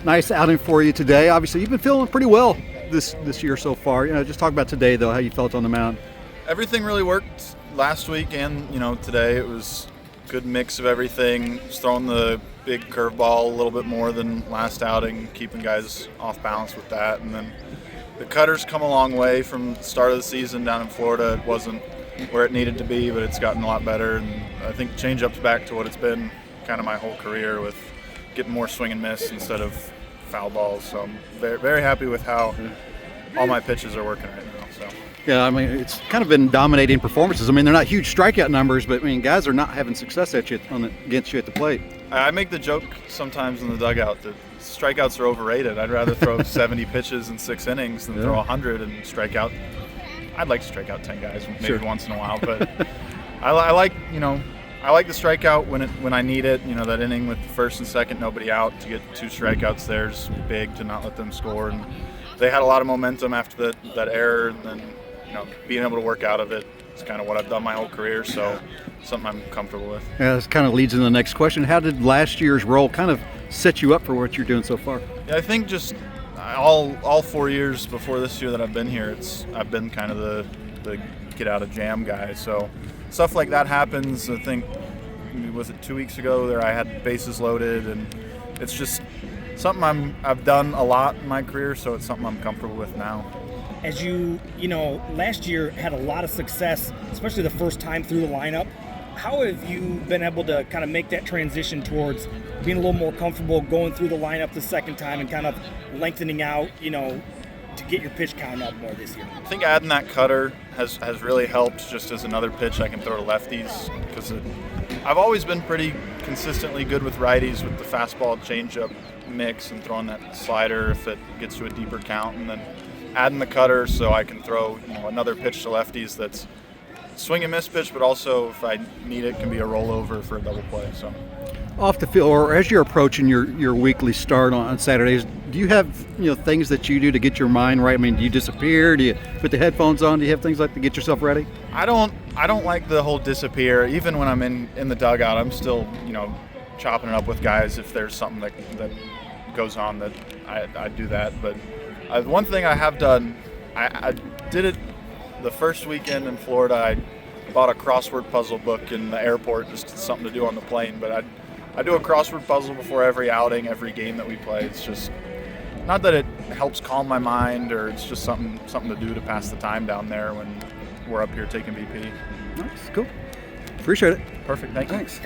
Nice outing for you today. Obviously, you've been feeling pretty well this year so far. Just talk about today, though, how you felt on the mound. Everything really worked last week and, today. It was a good mix of everything. Just throwing the big curveball a little bit more than last outing, keeping guys off balance with that. And then the cutter's come a long way from the start of the season down in Florida. It wasn't where it needed to be, but it's gotten a lot better. And I think changeup's back to what it's been kind of my whole career, with getting more swing and miss instead of foul balls. So I'm very, very happy with how all my pitches are working right now. So. Yeah, I mean, it's kind of been dominating performances. I mean, they're not huge strikeout numbers, but I mean, guys are not having success against you at the plate. I make the joke sometimes in the dugout that strikeouts are overrated. I'd rather throw 70 pitches in 6 innings than throw 100 and strike out. I'd like to strike out 10 guys maybe once in a while, but I like the strikeout when I need it. That inning with the first and second, nobody out, to get 2 strikeouts there is big, to not let them score. And they had a lot of momentum after that error, and then being able to work out of it is kind of what I've done my whole career. So something I'm comfortable with. Yeah, this kind of leads into the next question. How did last year's role kind of set you up for what you're doing so far? Yeah, I think just all 4 years before this year that I've been here, I've been kind of the get out of jam guy. So stuff like that happens. I think, was it 2 weeks ago there I had bases loaded, and it's just something I've done a lot in my career, so it's something I'm comfortable with now. As last year had a lot of success, especially the first time through the lineup. How have you been able to kind of make that transition towards being a little more comfortable going through the lineup the second time and kind of lengthening out, to get your pitch count up more this year? I think adding that cutter has really helped, just as another pitch I can throw to lefties, because I've always been pretty consistently good with righties with the fastball changeup mix and throwing that slider if it gets to a deeper count, and then adding the cutter so I can throw another pitch to lefties that's swing and miss pitch, but also if I need it, can be a rollover for a double play. So off the field, or as you're approaching your weekly start on Saturdays, do you have things that you do to get your mind right? I mean, do you disappear? Do you put the headphones on? Do you have things like to get yourself ready? I don't like the whole disappear. Even when I'm in the dugout, I'm still chopping it up with guys if there's something that goes on, that I do that. But one thing I have done, I did it the first weekend in Florida. I bought a crossword puzzle book in the airport, just something to do on the plane. But I do a crossword puzzle before every outing, every game that we play. It's just not that it helps calm my mind, or it's just something to do to pass the time down there when we're up here taking BP. That's cool. Appreciate it. Perfect. Thank you. Thanks.